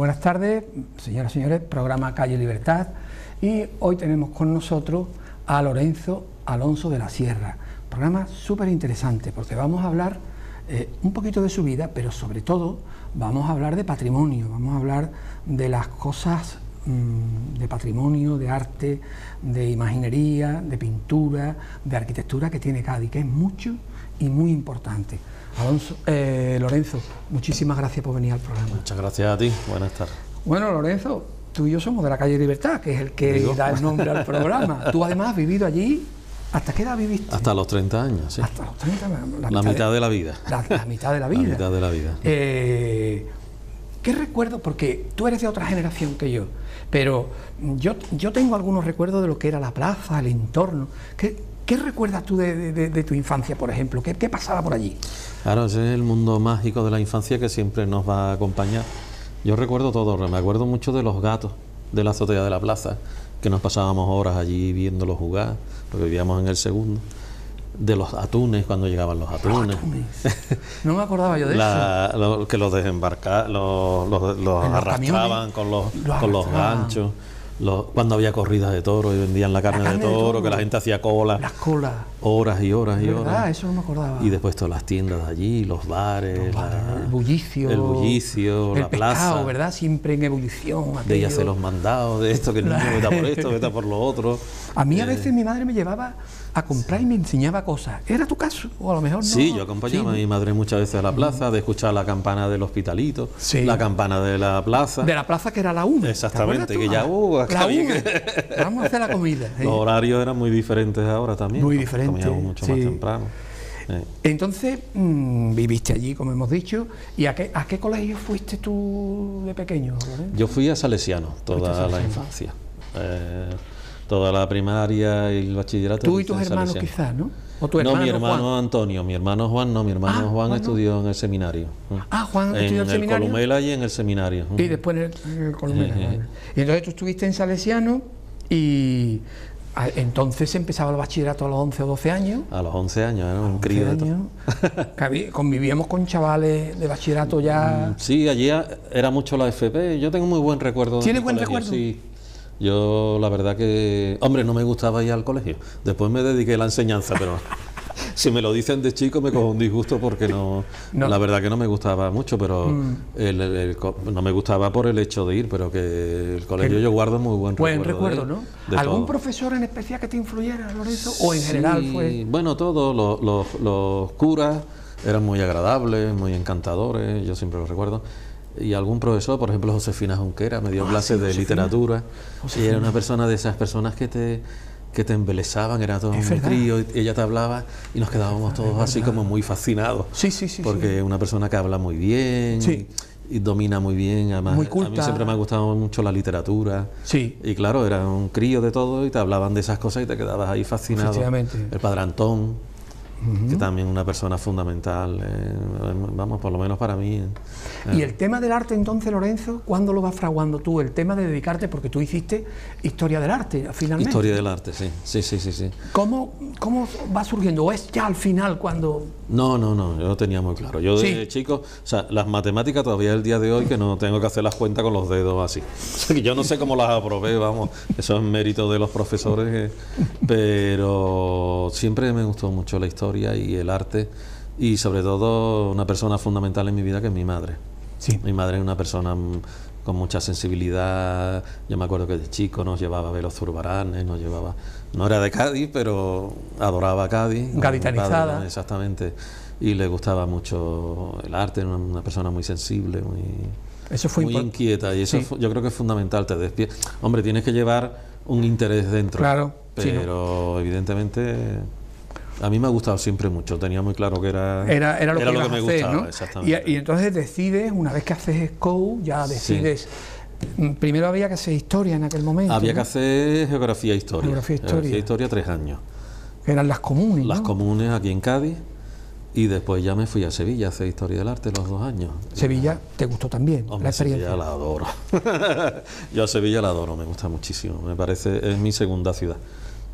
Buenas tardes, señoras y señores, programa Calle Libertad, y hoy tenemos con nosotros a Lorenzo Alonso de la Sierra. Programa súper interesante porque vamos a hablar un poquito de su vida, pero sobre todo vamos a hablar de patrimonio, vamos a hablar de las cosas de patrimonio, de arte, de imaginería, de pintura, de arquitectura que tiene Cádiz, que es mucho y muy importante. Lorenzo, muchísimas gracias por venir al programa. Muchas gracias a ti, buenas tardes. Bueno, Lorenzo, tú y yo somos de la calle Libertad, que es el que da el nombre al programa. Tú además has vivido allí, ¿hasta qué edad viviste? Hasta los 30 años, sí. Hasta los 30, la mitad de la vida. La mitad de la vida. La mitad de la vida. ¿Qué recuerdo? Porque tú eres de otra generación que yo, pero yo tengo algunos recuerdos de lo que era la plaza, el entorno. ¿Qué recuerdas tú de tu infancia, por ejemplo? ¿Qué pasaba por allí? Claro, ese es el mundo mágico de la infancia que siempre nos va a acompañar. Yo recuerdo todo, me acuerdo mucho de los gatos de la azotea de la plaza, que nos pasábamos horas allí viéndolos jugar, porque vivíamos en el segundo. De los atunes, cuando llegaban los atunes. No me acordaba yo de eso. Que los desembarcaban, los arrastraban con los ganchos. Cuando había corridas de toro y vendían la carne de toro, que la gente hacía cola. Las colas. Horas y horas y horas. Eso no me acordaba. Y después todas las tiendas de allí, los bares, el bullicio. El bullicio, la plaza. El pescado, ¿verdad? Siempre en ebullición. De ella hacer los mandados, de esto, que el niño vete por esto, vete por lo otro. A mí a veces mi madre me llevaba a comprar y me enseñaba cosas. ¿Era tu caso? O a lo mejor no. Sí, yo acompañaba a mi madre muchas veces a la plaza, de escuchar la campana del hospitalito, la campana de la plaza. De la plaza que era la 1. Exactamente, que ya la 1. Vamos a hacer la comida. Los horarios eran muy diferentes ahora también. Muy diferentes. Comíamos mucho más temprano. Entonces, viviste allí, como hemos dicho, ¿y a qué colegio fuiste tú de pequeño, Lorenzo? Yo fui a Salesiano toda la infancia. Toda la primaria y el bachillerato. Tú y tus hermanos quizás, ¿no? ¿O tu hermano No, mi hermano Juan? Antonio, mi hermano Juan no, mi hermano Juan estudió en el seminario. Juan estudió en el seminario. En el Columela y en el seminario. Y después en el Columela. Y entonces tú estuviste en Salesiano y entonces empezaba el bachillerato a los 11 o 12 años. A los 11 años, era un crío de todo. Convivíamos con chavales de bachillerato ya. Sí, allí era mucho la FP. Yo tengo muy buen recuerdo. ¿Tienes buen recuerdo? Sí. Yo la verdad que, hombre, no me gustaba ir al colegio. Después me dediqué a la enseñanza, pero si me lo dicen de chico me cojo un disgusto porque no. La verdad que no me gustaba mucho, pero no me gustaba por el hecho de ir, pero que el colegio yo guardo muy buen recuerdo. ¿No? ¿Algún todo. Profesor en especial que te influyera, Lorenzo? ¿O en general fue...? Bueno, todos los curas eran muy agradables, muy encantadores, yo siempre los recuerdo. Y algún profesor, por ejemplo Josefina Junquera, me dio clases de literatura. Y era una persona de esas personas que te embelezaban, era todo muy crío, y ella te hablaba y nos quedábamos todos así como muy fascinados. Sí. Porque es una persona que habla muy bien y domina muy bien, además muy culta. A mí siempre me ha gustado mucho la literatura. Sí. Y claro, era un crío de todo y te hablaban de esas cosas y te quedabas ahí fascinado. El padre Antón, que también es una persona fundamental, vamos, por lo menos para mí. Y el tema del arte entonces, Lorenzo, ¿cuándo lo vas fraguando tú? El tema de dedicarte, porque tú hiciste historia del arte, finalmente. Historia del arte, sí. ¿Cómo va surgiendo? ¿O es ya al final cuando...? No, yo lo tenía muy claro. Yo de chico, o sea, las matemáticas todavía es el día de hoy que no tengo que hacer las cuentas con los dedos así. O sea, que yo no sé cómo las aprobé, vamos, eso es mérito de los profesores, pero siempre me gustó mucho la historia y el arte, y sobre todo una persona fundamental en mi vida que es mi madre. Sí. Mi madre es una persona con mucha sensibilidad. Yo me acuerdo que de chico nos llevaba a ver los Zurbaranes, no era de Cádiz, pero adoraba Cádiz. Gaditanizada. Padre, exactamente. Y le gustaba mucho el arte, una persona muy sensible, muy inquieta, y eso yo creo que es fundamental. Te despierta. Hombre, tienes que llevar un interés dentro. Claro. Pero evidentemente a mí me ha gustado siempre mucho, tenía muy claro que era lo que me hacer, gustaba, ¿no? exactamente. Y entonces decides, una vez que haces SCOU, ya decides... Primero había que hacer historia en aquel momento. Había que hacer geografía e historia. Geografía e historia 3 años. Que eran las comunes, Las comunes aquí en Cádiz, y después ya me fui a Sevilla a hacer historia del arte los 2 años. ¿Sevilla te gustó también? Hombre, la experiencia. Sevilla la adoro. Yo a Sevilla la adoro, me gusta muchísimo. Me parece, es mi segunda ciudad.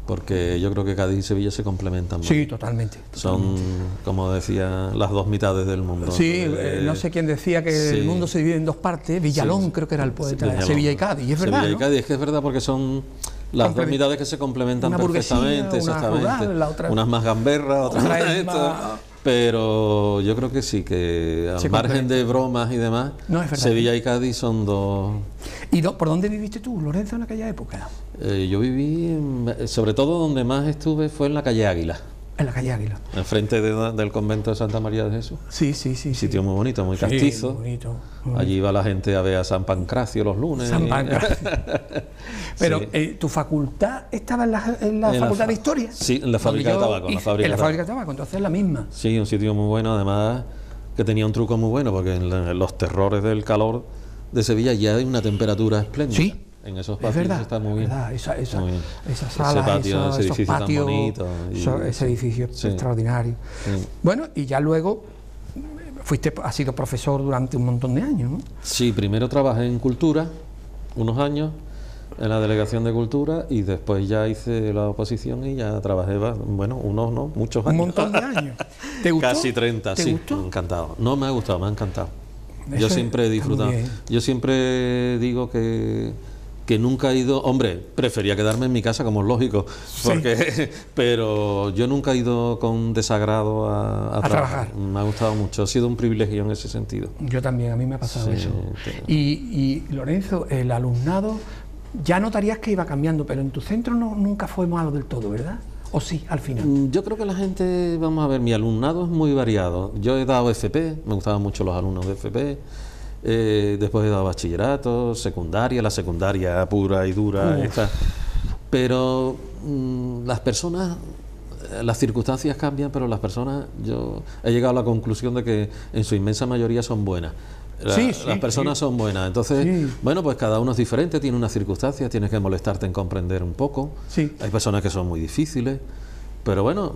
porque yo creo que Cádiz y Sevilla se complementan. Sí, totalmente. Son, como decía, las dos mitades del mundo. Sí, no sé quién decía que el mundo se divide en dos partes. Villalón, creo que era el poeta, de Sevilla y Cádiz, y es verdad, Sevilla y Cádiz, es que es verdad, porque son las dos mitades que se complementan perfectamente, exactamente. Rural, la otra, unas más gamberras, otras más... Pero yo creo que sí, que al margen de bromas y demás, Sevilla y Cádiz son dos... ¿Y por dónde viviste tú, Lorenzo, en aquella época? Yo viví, sobre todo donde más estuve fue en la calle Águila. En la calle Águila. Enfrente del convento de Santa María de Jesús. Sí. Sitio muy bonito, muy castizo. Muy bonito. Allí iba la gente a ver a San Pancracio los lunes. San Pancracio. Pero, ¿tu facultad estaba en la Facultad de Historia? Sí, en la fábrica de tabaco. En la fábrica de tabaco, entonces es la misma. Sí, un sitio muy bueno, además que tenía un truco muy bueno, porque en los terrores del calor de Sevilla ya hay una temperatura espléndida. Sí. En esos patios está muy bien. Esas salas, ese edificio esos patios, tan bonito. Ese edificio extraordinario. Sí. Bueno, y ya luego has sido profesor durante un montón de años, ¿no? Sí, primero trabajé en Cultura, unos años, en la Delegación de Cultura, y después ya hice la oposición y ya trabajé, muchos años. Un montón de años. ¿Te gustó? Casi 30, ¿Te gustó? Encantado. No, me ha gustado, me ha encantado. Yo siempre he disfrutado. Yo siempre digo que nunca he ido, hombre, prefería quedarme en mi casa, como es lógico, pero yo nunca he ido con desagrado a trabajar. Me ha gustado mucho, ha sido un privilegio en ese sentido. Yo también, a mí me ha pasado eso. Y Lorenzo, el alumnado, ya notarías que iba cambiando, pero en tu centro nunca fue malo del todo, ¿verdad? ¿O sí, al final? Yo creo que la gente, vamos a ver, mi alumnado es muy variado. Yo he dado FP, me gustaban mucho los alumnos de FP. Después he dado bachillerato, secundaria, la secundaria pura y dura, pero las personas, las circunstancias cambian, pero las personas, yo he llegado a la conclusión de que en su inmensa mayoría son buenas. Las personas son buenas, entonces, bueno, pues cada uno es diferente, tiene unas circunstancias, tienes que molestarte en comprender un poco. Hay personas que son muy difíciles, pero bueno,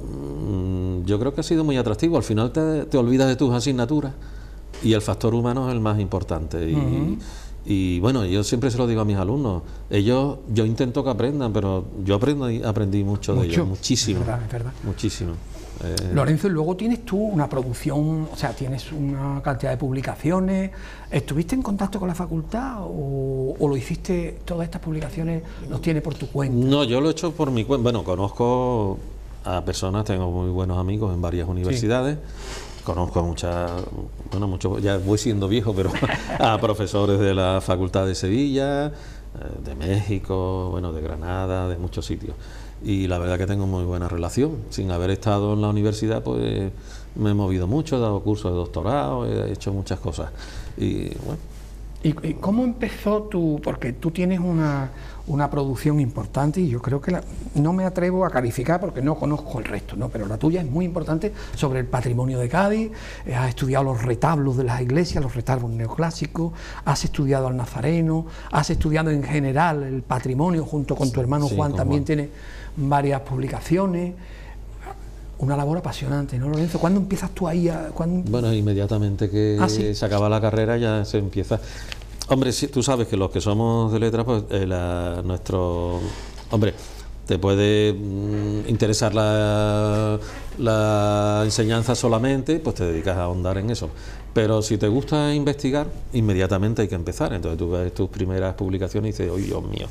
yo creo que ha sido muy atractivo. Al final te olvidas de tus asignaturas. Y el factor humano es el más importante. Y bueno, yo siempre se lo digo a mis alumnos. Yo intento que aprendan, pero yo aprendí mucho de ellos, muchísimo. Es verdad. Muchísimo. Lorenzo, y luego tienes tú una producción, o sea, tienes una cantidad de publicaciones. ¿Estuviste en contacto con la facultad o lo hiciste, todas estas publicaciones los tienes por tu cuenta? No, yo lo he hecho por mi cuenta. Bueno, conozco a personas, tengo muy buenos amigos en varias universidades. Conozco a muchos, ya voy siendo viejo, pero a profesores de la Facultad de Sevilla, de México, de Granada, de muchos sitios. Y la verdad que tengo muy buena relación. Sin haber estado en la universidad, pues me he movido mucho, he dado cursos de doctorado, he hecho muchas cosas. Y bueno. ¿Y cómo empezó tú? Porque tú tienes una producción importante y yo creo que no me atrevo a calificar porque no conozco el resto, ¿no? Pero la tuya es muy importante sobre el patrimonio de Cádiz. Has estudiado los retablos de las iglesias, los retablos neoclásicos, has estudiado al Nazareno, has estudiado en general el patrimonio junto con tu hermano Juan, también tiene varias publicaciones. Una labor apasionante, ¿no, Lorenzo? ¿Cuándo empiezas tú ahí? Bueno, inmediatamente que se acaba la carrera ya se empieza. Hombre, tú sabes que los que somos de letras, pues nuestro... Hombre, te puede interesar la enseñanza solamente, pues te dedicas a ahondar en eso. Pero si te gusta investigar, inmediatamente hay que empezar. Entonces tú ves tus primeras publicaciones y dices, ¡ay, Dios mío!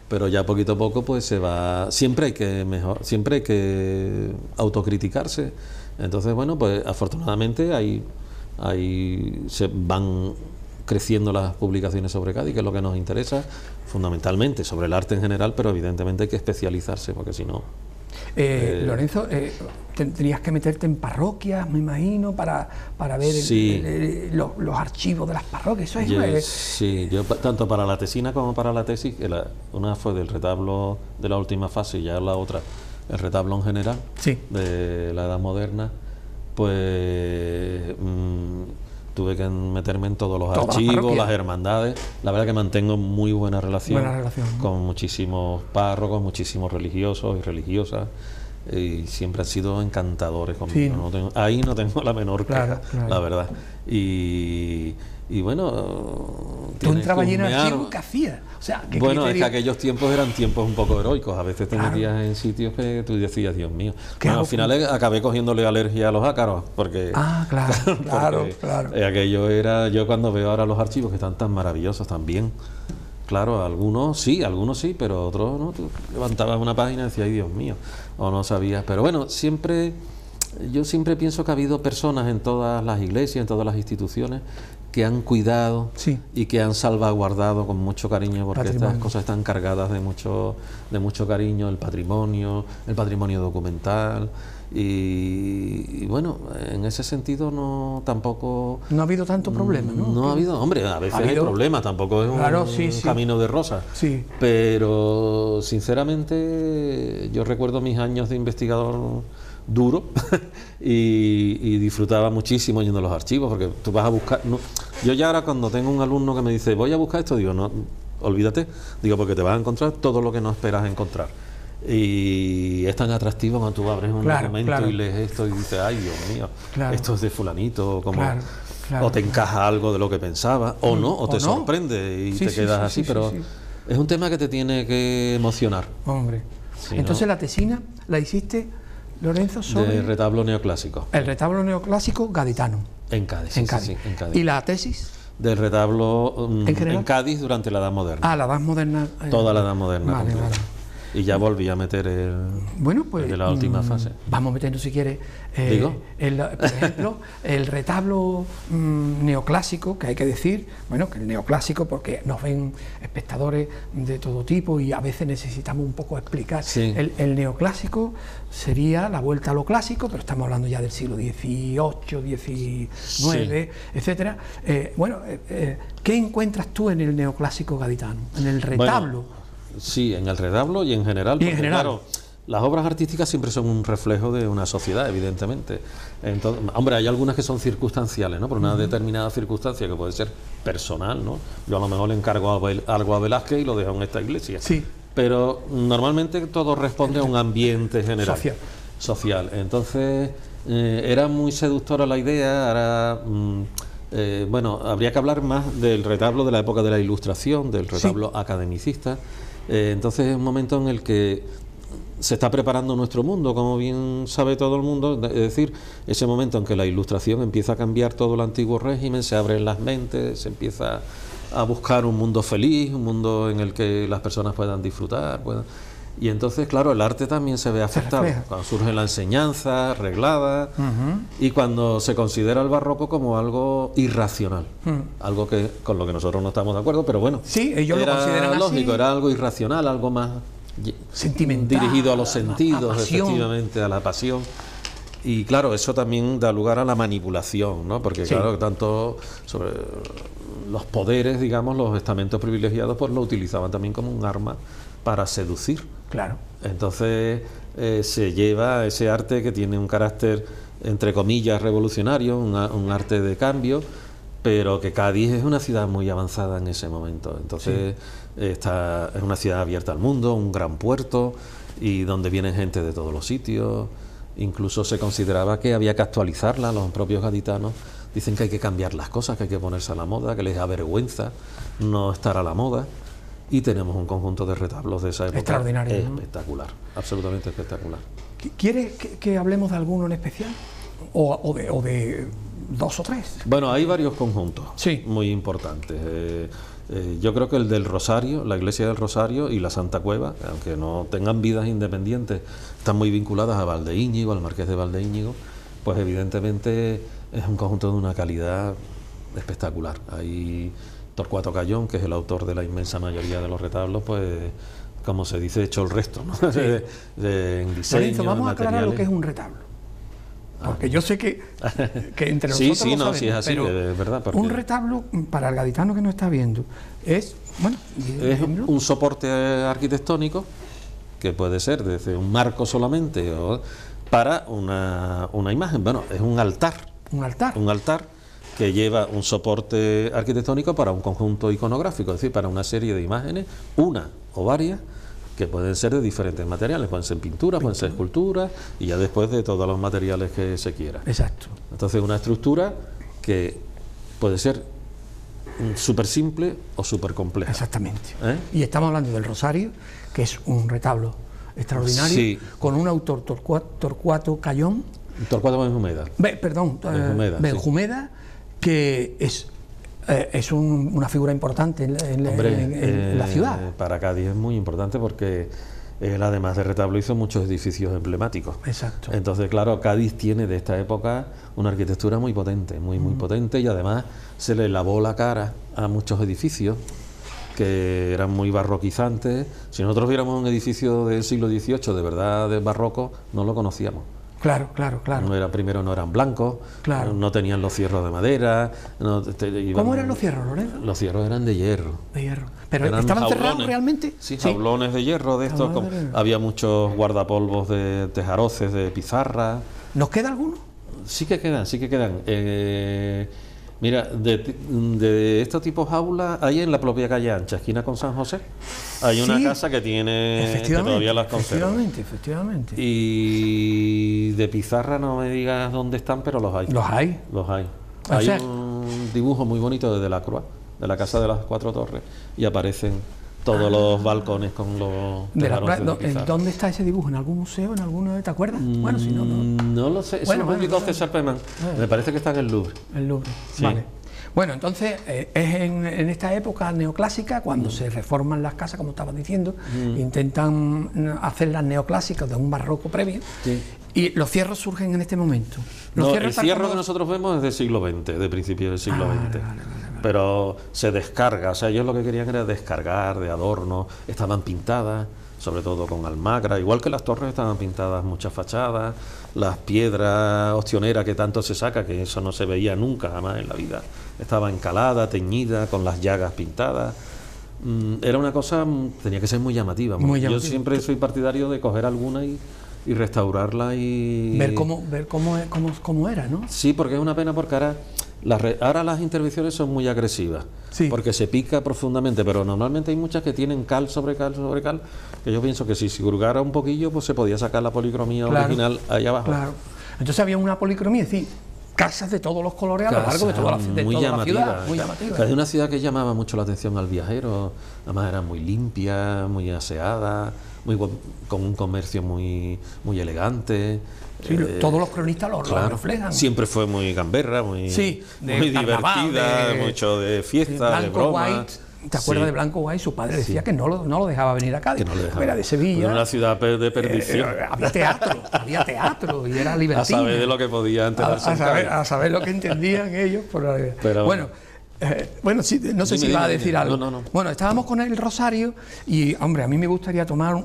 Pero ya poquito a poco pues se va. Siempre hay que autocriticarse. Entonces, bueno, pues afortunadamente se van creciendo las publicaciones sobre Cádiz, que es lo que nos interesa, fundamentalmente sobre el arte en general, pero evidentemente hay que especializarse, porque si no... Lorenzo, tendrías que meterte en parroquias, me imagino, para ver los archivos de las parroquias. Yo tanto para la tesina como para la tesis, una fue del retablo de la última fase y ya la otra, el retablo en general, de la Edad Moderna, pues tuve que meterme en todos los archivos, las hermandades. La verdad que mantengo muy buena relación con muchísimos párrocos, muchísimos religiosos y religiosas, y siempre han sido encantadores conmigo. Ahí no tengo la menor queja, la verdad. Y y bueno, tú entrabas allí en el archivo, ¿qué hacías? O sea, bueno, es que aquellos tiempos eran tiempos un poco heroicos, a veces te metías en sitios que tú decías, Dios mío. Bueno, al final acabé cogiéndole alergia a los ácaros, porque... claro. Aquello era, yo cuando veo ahora los archivos que están tan maravillosos, tan bien, claro, algunos sí, pero otros no, tú levantabas una página y decías, ay Dios mío, o no sabías, pero bueno, yo siempre pienso que ha habido personas en todas las iglesias, en todas las instituciones, que han cuidado y que han salvaguardado con mucho cariño, porque estas cosas están cargadas de mucho cariño, el patrimonio documental, y bueno, en ese sentido tampoco ha habido tanto problema, ¿no? No ha habido, hombre, a veces hay problemas, tampoco es un camino de rosas, pero sinceramente yo recuerdo mis años de investigador duro y disfrutaba muchísimo yendo a los archivos, porque tú vas a buscar, yo ya ahora cuando tengo un alumno que me dice voy a buscar esto, digo no, olvídate, digo, porque te vas a encontrar todo lo que no esperas encontrar, y es tan atractivo cuando tú abres un documento y lees esto y dices, ay Dios mío, esto es de fulanito, como o te encaja algo de lo que pensaba, o no, o te sorprende y te quedas así, pero es un tema que te tiene que emocionar. Hombre, entonces la tesina la hiciste, Lorenzo, sobre de retablo neoclásico. El retablo neoclásico gaditano. En Cádiz. En Cádiz. ¿Y la tesis? Del retablo en Cádiz durante la Edad Moderna. La Edad Moderna. Toda la Edad Moderna. Vale. Y ya volví a meter de la última fase. Vamos metiendo, si quieres, por ejemplo, el retablo neoclásico, que hay que decir, bueno, que el neoclásico, porque nos ven espectadores de todo tipo y a veces necesitamos un poco explicar. El neoclásico sería la vuelta a lo clásico, pero estamos hablando ya del siglo XVIII, XIX, etcétera. ¿Qué encuentras tú en el neoclásico gaditano, en el retablo? Sí, en el retablo y en general. Claro, las obras artísticas siempre son un reflejo de una sociedad, evidentemente. Entonces, hombre, hay algunas que son circunstanciales, ¿no? Por una determinada circunstancia que puede ser personal, ¿no? Yo a lo mejor le encargo algo a Velázquez y lo dejo en esta iglesia. Sí. Pero normalmente todo responde a un ambiente general. Social. Entonces, era muy seductora la idea. Ahora, habría que hablar más del retablo de la época de la Ilustración, del retablo academicista. Entonces es un momento en el que se está preparando nuestro mundo, como bien sabe todo el mundo, es decir, ese momento en que la Ilustración empieza a cambiar todo el antiguo régimen, se abren las mentes, se empieza a buscar un mundo feliz, un mundo en el que las personas puedan disfrutar, y entonces, claro, el arte también se ve afectado, cuando surge la enseñanza arreglada, y cuando se considera el barroco como algo irracional, algo que con lo que nosotros no estamos de acuerdo, pero bueno, ellos lo consideran lógico, así. Era algo irracional, algo más sentimental, dirigido a los sentidos, efectivamente, a la pasión. Y claro, eso también da lugar a la manipulación, ¿no? Porque claro, tanto sobre los poderes, digamos, los estamentos privilegiados, pues lo utilizaban también como un arma para seducir. Claro. Entonces se lleva ese arte que tiene un carácter, entre comillas, revolucionario, un arte de cambio, pero que Cádiz es una ciudad muy avanzada en ese momento. Entonces es una ciudad abierta al mundo, un gran puerto, y donde viene gente de todos los sitios. Incluso se consideraba que había que actualizarla. Los propios gaditanos dicen que hay que cambiar las cosas, que hay que ponerse a la moda, que les da vergüenza no estar a la moda. Y tenemos un conjunto de retablos de esa época extraordinario, espectacular, absolutamente espectacular. ¿Quieres que hablemos de alguno en especial? ¿O de dos o tres? Bueno, hay varios conjuntos muy importantes. Yo creo que el del Rosario, la iglesia del Rosario y la Santa Cueva, aunque no tengan vidas independientes, están muy vinculadas a Valdeíñigo, al Marqués de Valdeíñigo, pues evidentemente es un conjunto de una calidad espectacular. Hay Torcuato Cayón, que es el autor de la inmensa mayoría de los retablos, pues, como se dice, hecho el resto, ¿no? En diseño, Lorenzo, vamos a aclarar lo que es un retablo. Porque yo sé que entre nosotros sí, lo sabemos, sí es así, es verdad. Un retablo, para el gaditano que no está viendo, es un soporte arquitectónico que puede ser desde un marco solamente o para una imagen. Bueno, es un altar. Un altar. Un altar que lleva un soporte arquitectónico para un conjunto iconográfico, es decir, para una serie de imágenes, una o varias, que pueden ser de diferentes materiales, pueden ser pinturas, pueden ser esculturas, y ya después de todos los materiales que se quiera. Exacto. Entonces, una estructura que puede ser súper simple o súper compleja. Exactamente. Y estamos hablando del Rosario, que es un retablo extraordinario, sí, con un autor, Torcuato Cayón. Torcuato Benjumeda. Benjumeda, sí, que es una figura importante en la ciudad. Para Cádiz es muy importante porque él, además de retablo, hizo muchos edificios emblemáticos. Exacto. Entonces, claro, Cádiz tiene de esta época una arquitectura muy potente, muy potente, y además se le lavó la cara a muchos edificios que eran muy barroquizantes. Si nosotros viéramos un edificio del siglo XVIII de verdad de barroco, no lo conocíamos. Claro. Primero no eran blancos, claro, no tenían los cierros de madera. ¿Cómo eran los cierros, Lorenzo? Los cierros eran de hierro. De hierro. ¿Pero eran estaban jaulones, cerrados realmente? Sí, jaulones de hierro de estos. Había muchos guardapolvos de tejaroces, de pizarra. ¿Nos queda alguno? Sí que quedan. Mira, de estos tipos jaulas hay en la propia calle Ancha, esquina con San José. Hay una casa que tiene, que todavía las conserva. Efectivamente. Y de pizarra no me digas dónde están, pero los hay. Los hay. Hay un dibujo muy bonito de Delacroix, de la Casa de las Cuatro Torres, y aparecen todos los balcones con los tejarones de pizarra. ¿Dónde está ese dibujo? ¿En algún museo? ¿En alguno? ¿Te acuerdas? Bueno, si no... No lo sé. Eso lo publicó César Pemán. Me parece que está en el Louvre. El Louvre, sí. Vale. Bueno, entonces es en esta época neoclásica cuando se reforman las casas, como estabas diciendo, intentan hacerlas neoclásicas de un barroco previo, sí, y los cierros surgen en este momento. El cierro que nosotros vemos es del siglo XX, de principios del siglo XX. Vale. Pero se descarga, o sea, ellos lo que querían era descargar de adornos, estaban pintadas, sobre todo con almagra, igual que las torres estaban pintadas muchas fachadas, las piedras ostioneras que tanto se saca, que eso no se veía nunca jamás en la vida, estaba encalada, teñida, con las llagas pintadas. Era una cosa, tenía que ser muy llamativa. Yo siempre soy partidario de coger alguna y restaurarla y... Ver cómo era, ¿no? Sí, porque es una pena porque ahora las intervenciones son muy agresivas, sí, porque se pica profundamente, pero normalmente hay muchas que tienen cal sobre cal, que yo pienso que si se hurgara un poquillo, pues se podía sacar la policromía original ahí abajo. Claro. Entonces había una policromía, es decir, casas de todos los colores a lo largo de toda la ciudad. Muy llamativa. Es una ciudad que llamaba mucho la atención al viajero, además era muy limpia, muy aseada, con un comercio muy elegante. Sí, todos los cronistas lo reflejan. Siempre fue muy gamberra, muy divertida, mucho de fiesta, de broma. White, ¿te acuerdas de Blanco White? Su padre decía que no lo dejaba venir a Cádiz, era de Sevilla. Era una ciudad de perdición. Había teatro y era libertino. A saber de lo que podía enterarse. A saber lo que entendían ellos. Bueno, sí, no sé si va a decir algo. No. Bueno, estábamos con el Rosario y, hombre, a mí me gustaría tratar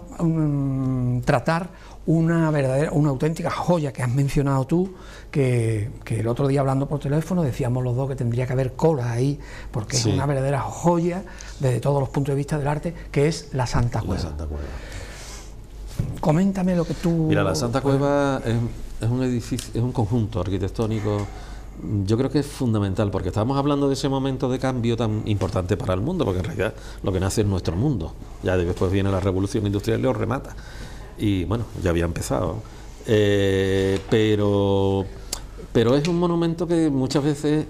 una auténtica joya que has mencionado tú, que el otro día hablando por teléfono decíamos los dos que tendría que haber cola ahí, porque es una verdadera joya desde todos los puntos de vista del arte, que es la Santa Cueva. Coméntame lo que tú... Mira, la Santa Cueva es un edificio, es un conjunto arquitectónico. Yo creo que es fundamental, porque estábamos hablando de ese momento de cambio tan importante para el mundo, porque en realidad lo que nace es nuestro mundo. Ya después viene la revolución industrial y lo remata. Y bueno, ya había empezado. Pero es un monumento que muchas veces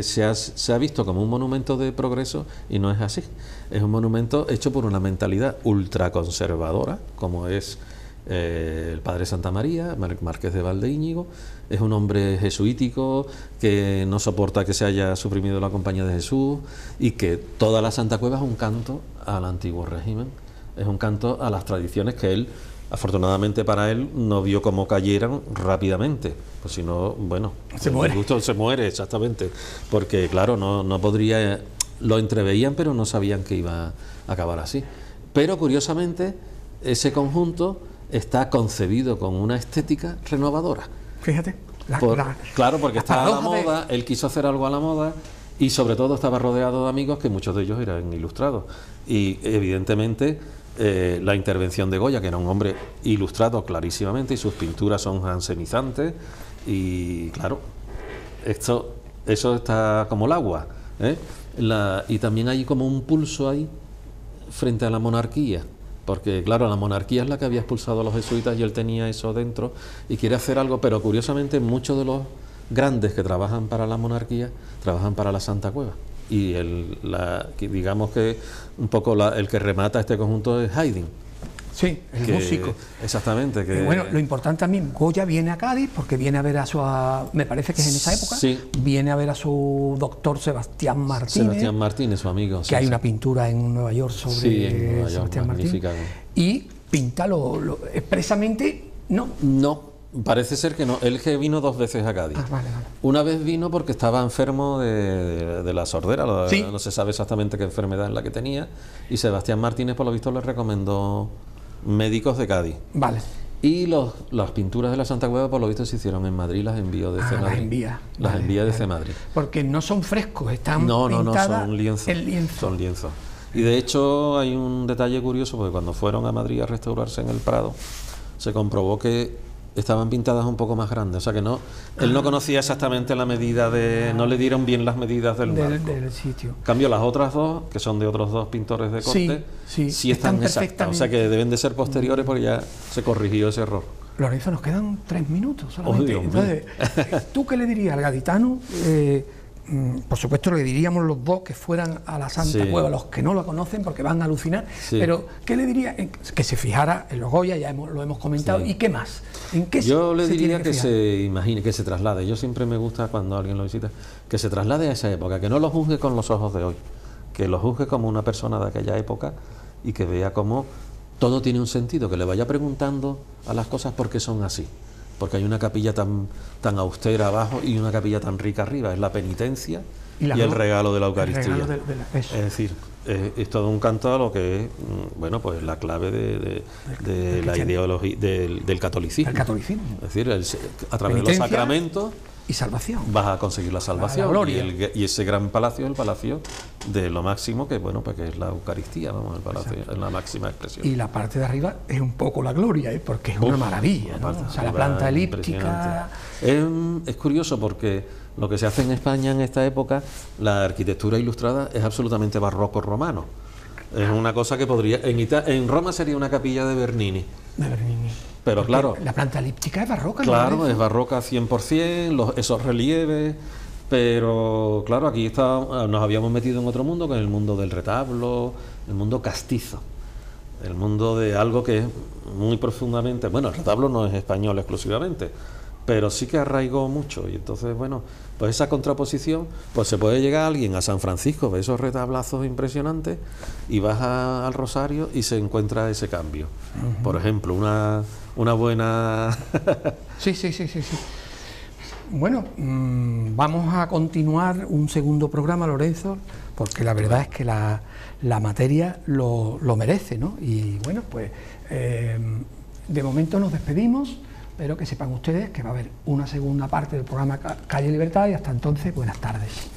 se ha visto como un monumento de progreso y no es así. Es un monumento hecho por una mentalidad ultraconservadora, como es el padre Santa María, Marqués de Valdeíñigo. Es un hombre jesuítico que no soporta que se haya suprimido la Compañía de Jesús y que toda la Santa Cueva es un canto al antiguo régimen, es un canto a las tradiciones que él, afortunadamente para él, no vio cómo cayeran rápidamente, pues si no, bueno, se muere, exactamente, porque claro, no podría, lo entreveían pero no sabían que iba a acabar así. Pero curiosamente ese conjunto está concebido con una estética renovadora. Fíjate. Claro, porque está a la moda, él quiso hacer algo a la moda y sobre todo estaba rodeado de amigos que muchos de ellos eran ilustrados. Y evidentemente la intervención de Goya, que era un hombre ilustrado clarísimamente y sus pinturas son jansenizantes y claro, eso está como el agua, y también hay como un pulso ahí frente a la monarquía. Porque, claro, la monarquía es la que había expulsado a los jesuitas y él tenía eso dentro y quiere hacer algo, pero curiosamente muchos de los grandes que trabajan para la monarquía trabajan para la Santa Cueva. y digamos que un poco el que remata este conjunto es Haydn. Sí, el músico. Exactamente. Que bueno, lo importante también, Goya viene a Cádiz porque viene a ver a su, me parece que es en esa época, sí, viene a ver a su doctor Sebastián Martínez. Sebastián Martínez, su amigo. Que hay una pintura en Nueva York sobre Sebastián Martínez. Y pinta expresamente, ¿no? No, parece ser que no. Él que vino 2 veces a Cádiz. Vale. Una vez vino porque estaba enfermo de la sordera, ¿Sí? No se sabe exactamente qué enfermedad es la que tenía, y Sebastián Martínez, por lo visto, le recomendó médicos de Cádiz. Vale. Y las pinturas de la Santa Cueva, por lo visto, se hicieron en Madrid, las envió de Madrid. Las envía desde Madrid. Porque no son frescos, están pintadas son lienzos. En lienzo. Son lienzos. Y de hecho hay un detalle curioso, porque cuando fueron a Madrid a restaurarse en el Prado, se comprobó que estaban pintadas un poco más grandes, o sea que él no conocía exactamente la medida no le dieron bien las medidas del sitio. En cambio, las otras 2, que son de otros 2 pintores de corte, sí están exactas, o sea que deben de ser posteriores porque ya se corrigió ese error. Lorenzo, nos quedan 3 minutos solamente. Entonces, ¿tú qué le dirías al gaditano? Por supuesto le diríamos los 2 que fueran a la Santa Cueva, los que no la conocen porque van a alucinar, pero ¿qué le diría? Que se fijara en los Goya, lo hemos comentado, ¿y qué más? ¿En qué yo le diría que se imagine, que se traslade. Yo siempre me gusta cuando alguien lo visita, que se traslade a esa época, que no lo juzgue con los ojos de hoy, que lo juzgue como una persona de aquella época y que vea cómo todo tiene un sentido, que le vaya preguntando a las cosas por qué son así. Porque hay una capilla tan austera abajo y una capilla tan rica arriba, es la penitencia y el regalo de la Eucaristía. Es decir, es todo un canto a lo que es, bueno, pues la clave de la ideología del catolicismo. El catolicismo. Es decir, a través de los sacramentos y salvación. Vas a conseguir la salvación. La gloria. Y ese gran palacio es el palacio de lo máximo, que bueno, pues que es la Eucaristía, vamos, el palacio en la máxima expresión. Y la parte de arriba es un poco la gloria, porque es una maravilla, ¿no? O sea, la planta elíptica. Es curioso porque lo que se hace en España en esta época, la arquitectura ilustrada es absolutamente barroco romano. Es una cosa que podría... En Roma sería una capilla de Bernini. Pero porque claro... La planta elíptica es barroca, ¿no? Claro, es barroca 100%, esos relieves... Pero claro, aquí nos habíamos metido en otro mundo, que es el mundo del retablo, el mundo castizo. El mundo de algo que es muy profundamente... Bueno, el retablo no es español exclusivamente, pero sí que arraigó mucho. Y entonces, bueno, pues esa contraposición, pues se puede llegar alguien a San Francisco, ve esos retablazos impresionantes, y vas al Rosario y se encuentra ese cambio. Por ejemplo, una buena... Sí. Bueno, vamos a continuar un segundo programa, Lorenzo, porque la verdad es que la materia lo merece, ¿no? Y bueno, pues de momento nos despedimos, pero que sepan ustedes que va a haber una segunda parte del programa Calle Libertad, y hasta entonces, buenas tardes.